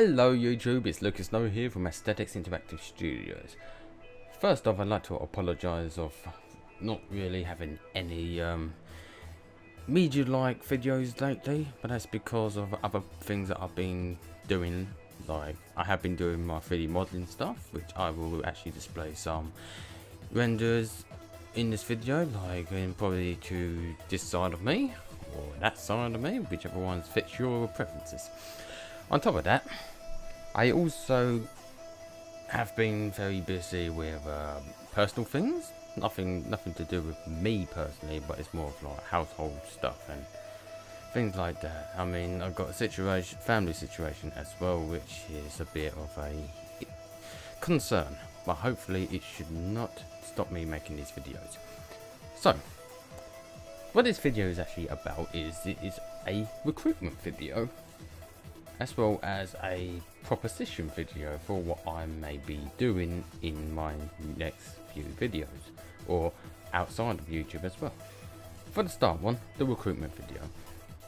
Hello YouTube, it's Lucas Snow here from Aesthetics Interactive Studios. First off, I'd like to apologise of not really having any media-like videos lately, but that's because of other things that I've been doing. Like, I have been doing my 3D modelling stuff, which I will actually display some renders in this video, like probably to this side of me, or that side of me, whichever one fits your preferences. On top of that, I also have been very busy with personal things. Nothing to do with me personally, but it's more of like household stuff and things like that. I mean, I've got a family situation as well, which is a bit of a concern, but hopefully it should not stop me making these videos. So, what this video is actually about is it is a recruitment video, as well as a proposition video for what I may be doing in my next few videos, or outside of YouTube as well. For the start one, the recruitment video.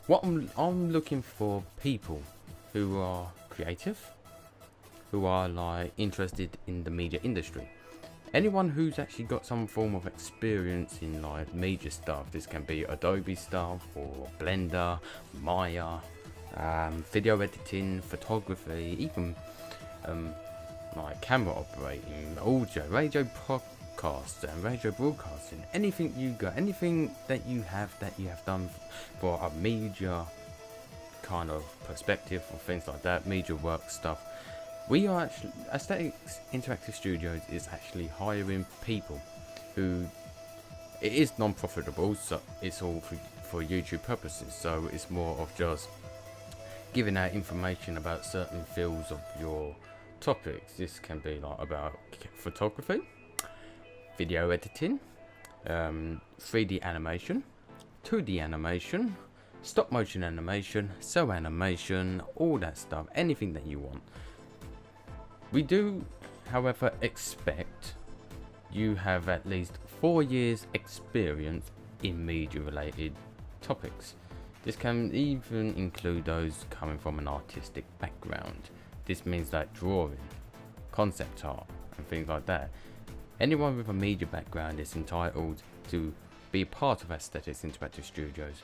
What I'm looking for people who are creative, who are like interested in the media industry. Anyone who's actually got some form of experience in like media stuff. This can be Adobe stuff, or Blender, Maya, video editing, photography, even like camera operating, audio, radio podcasts and radio broadcasting. Anything you got, anything that you have done for a media kind of perspective, or things like that, media work stuff. We are actually, Aesthetics Interactive Studios is actually hiring people who, it is non-profitable, so it's all for YouTube purposes, so it's more of just giving out information about certain fields of your topics. This can be like about photography, video editing, 3D animation, 2D animation, stop motion animation, cell animation, all that stuff, anything that you want. We do, however, expect you have at least 4 years experience in media related topics. This can even include those coming from an artistic background. This means like drawing, concept art and things like that. Anyone with a media background is entitled to be part of Aesthetics Interactive Studios.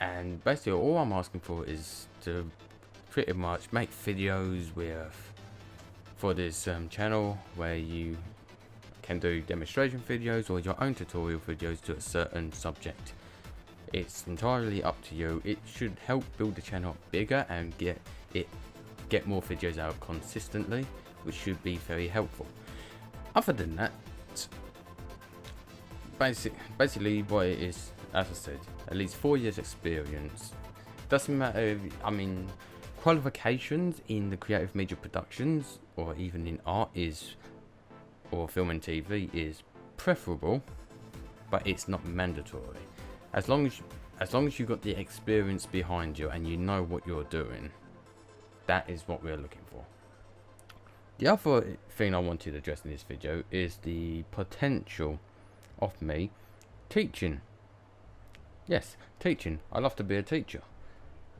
And basically all I'm asking for is to pretty much make videos for this channel, where you can do demonstration videos or your own tutorial videos to a certain subject. It's entirely up to you. It should help build the channel bigger and get more videos out consistently, which should be very helpful. Other than that, basically what it is, as I said, at least 4 years experience. Doesn't matter, I mean, qualifications in the creative media productions or even in art or film and TV is preferable, but it's not mandatory. As long as you've got the experience behind you and you know what you're doing, that is what we're looking for. The other thing I wanted to address in this video is the potential of me teaching. Yes, teaching. I love to be a teacher.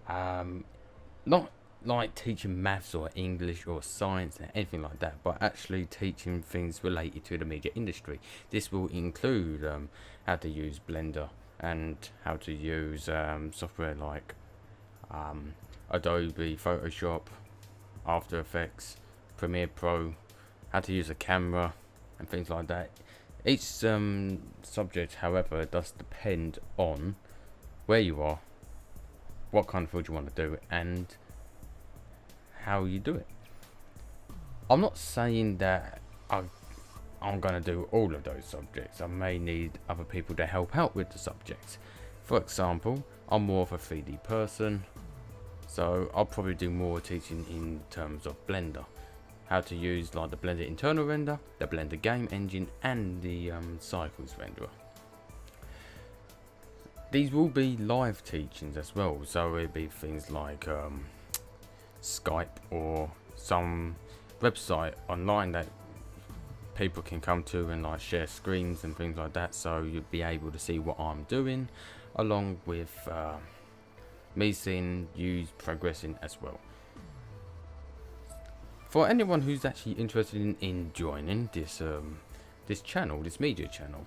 Not like teaching maths or English or science or anything like that, but actually teaching things related to the media industry. This will include how to use Blender and how to use software like Adobe, Photoshop, After Effects, Premiere Pro, how to use a camera and things like that. Each subject, however, does depend on where you are, what kind of field you want to do, and how you do it. I'm not saying that I'm going to do all of those subjects. I may need other people to help out with the subjects. For example, I'm more of a 3D person, so I'll probably do more teaching in terms of Blender. How to use like the Blender internal render, the Blender game engine, and the cycles renderer. These will be live teachings as well, so it'll be things like Skype or some website online that people can come to and like share screens and things like that, so you'll be able to see what I'm doing, along with me seeing you progressing as well. for anyone who's actually interested in joining this channel, this media channel,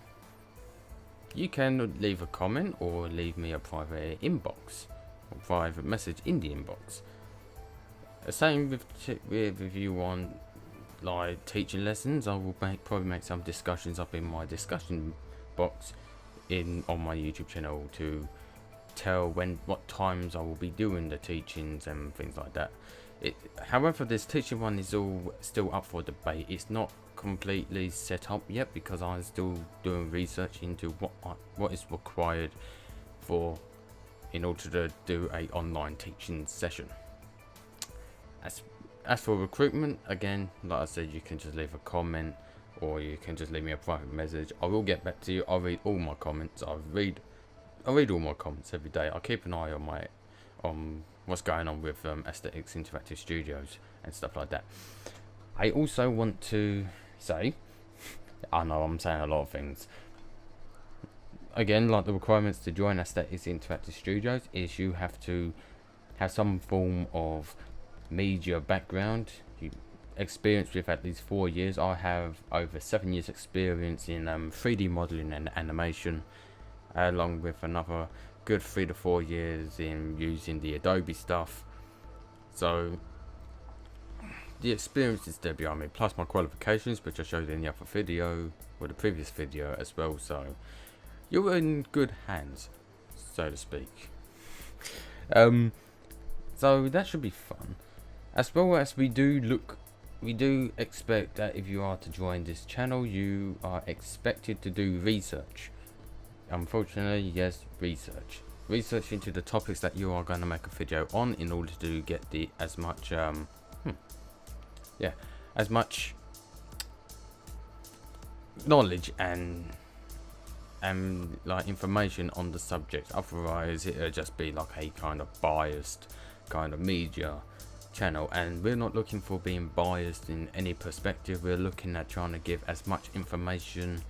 you can leave a comment or leave me a private inbox or private message in the inbox. Same with if you want like teaching lessons, I will probably make some discussions up in my discussion box on my YouTube channel to tell what times I will be doing the teachings and things like that. However, this teaching one is all still up for debate. It's not completely set up yet because I'm still doing research into what is required in order to do a online teaching session. As for recruitment, again, like I said, you can just leave a comment or you can just leave me a private message. I will get back to you. I'll read all my comments. I read all my comments every day. I keep an eye on what's going on with Aesthetics Interactive Studios and stuff like that. I also want to say, I know I'm saying a lot of things. Again, like the requirements to join Aesthetics Interactive Studios is you have to have some form of media background, experience with at least 4 years. I have over 7 years experience in 3D modeling and animation, along with another good 3 to 4 years in using the Adobe stuff. So the experience is there behind me, plus my qualifications, which I showed in the other video or the previous video as well. So you're in good hands, so to speak. So that should be fun. As well as we do expect that if you are to join this channel, you are expected to do research. Unfortunately, yes, research into the topics that you are going to make a video on in order to get as much knowledge and like information on the subject. Otherwise it'll just be like a kind of biased kind of media channel, and we're not looking for being biased in any perspective. We're looking at trying to give as much information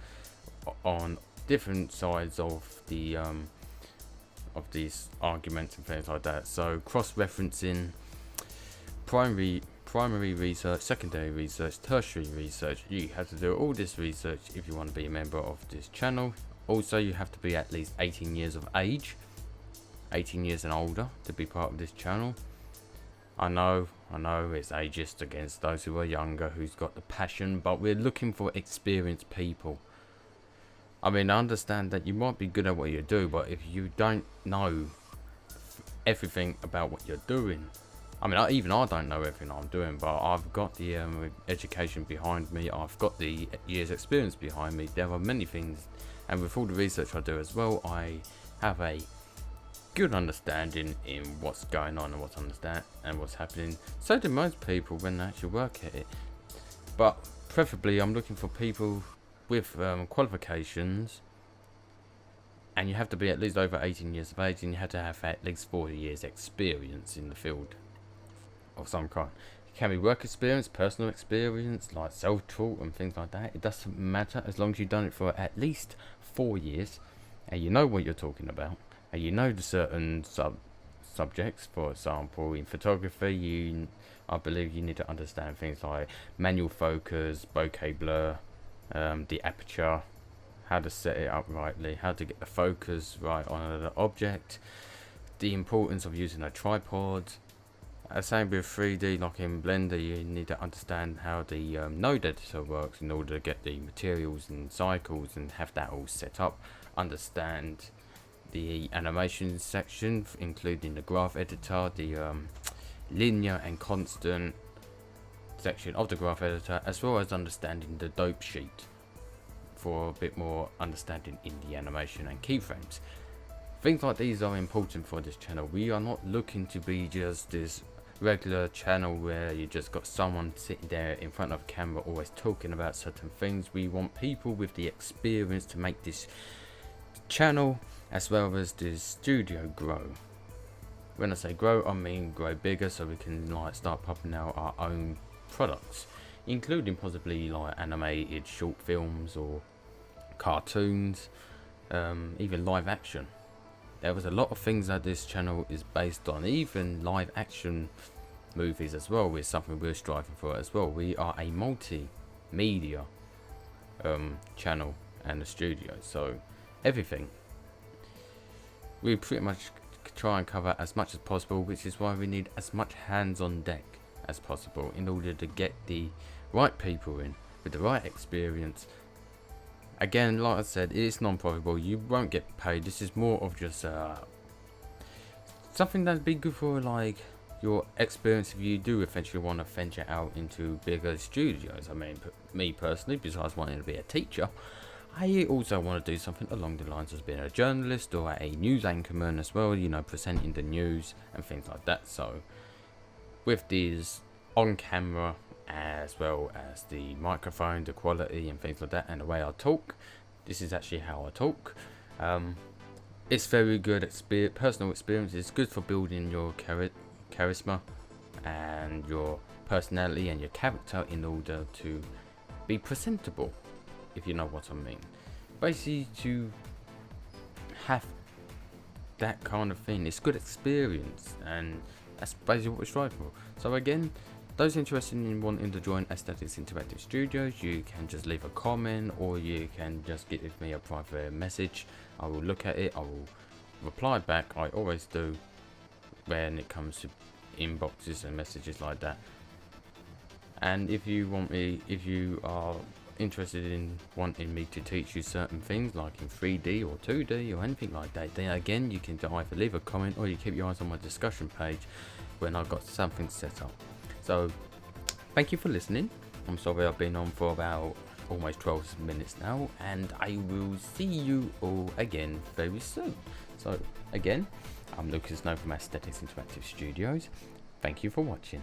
on different sides of the of these arguments and things like that. So cross-referencing primary research, secondary research, tertiary research. You have to do all this research if you want to be a member of this channel. Also, you have to be at least 18 years of age, 18 years and older, to be part of this channel. I know it's ageist against those who are younger, who's got the passion, but we're looking for experienced people. I mean, I understand that you might be good at what you do, but if you don't know everything about what you're doing, I mean, even I don't know everything I'm doing, but I've got the education behind me, I've got the years experience behind me. There are many things, and with all the research I do as well, I have a good understanding in what's going on and what's happening. So do most people when they actually work at it. But preferably I'm looking for people with qualifications, and you have to be at least over 18 years of age, and you have to have at least 4 years experience in the field of some kind. It can be work experience, personal experience, like self-taught and things like that. It doesn't matter as long as you've done it for at least 4 years and you know what you're talking about, and you know the certain subjects. For example, in photography, I believe you need to understand things like manual focus, bokeh blur, the aperture, how to set it up rightly, how to get the focus right on an object, the importance of using a tripod. Same with 3D, like in Blender, you need to understand how the node editor works in order to get the materials and cycles and have that all set up. Understand the animation section, including the graph editor, the linear and constant section of the graph editor, as well as understanding the dope sheet for a bit more understanding in the animation and keyframes. Things like these are important for this channel. We are not looking to be just this regular channel where you just got someone sitting there in front of a camera always talking about certain things. We want people with the experience to make this channel as well as this studio grow. When I say grow, I mean grow bigger, so we can like start popping out our own products, including possibly like animated short films or cartoons, even live action. There was a lot of things that this channel is based on, even live action movies as well is something we're striving for as well. We are a multimedia channel and a studio, so everything we pretty much try and cover as much as possible, which is why we need as much hands on deck as possible in order to get the right people in with the right experience. Again, like I said, it is non-profitable. You won't get paid. This is more of just something that'd be good for like your experience if you do eventually want to venture out into bigger studios. I mean, me personally, besides wanting to be a teacher, I also want to do something along the lines of being a journalist or a news anchorman as well, you know, presenting the news and things like that. So with these on camera as well as the microphone, the quality and things like that, and the way I talk, this is actually how I talk. It's very good personal experience. It's good for building your charisma and your personality and your character in order to be presentable, if you know what I mean. Basically, to have that kind of thing, it's good experience, and that's basically what we're striving for. So again, those interested in wanting to join Aesthetics Interactive Studios, you can just leave a comment, or you can just give me a private message. I will look at it, I will reply back. I always do when it comes to inboxes and messages like that. And if you are interested in wanting me to teach you certain things like in 3D or 2D or anything like that, then again you can either leave a comment or you keep your eyes on my discussion page when I've got something set up. So thank you for listening. I'm sorry I've been on for about almost 12 minutes now, and I will see you all again very soon. So again, I'm Lucas Snow from Aesthetics Interactive Studios. Thank you for watching.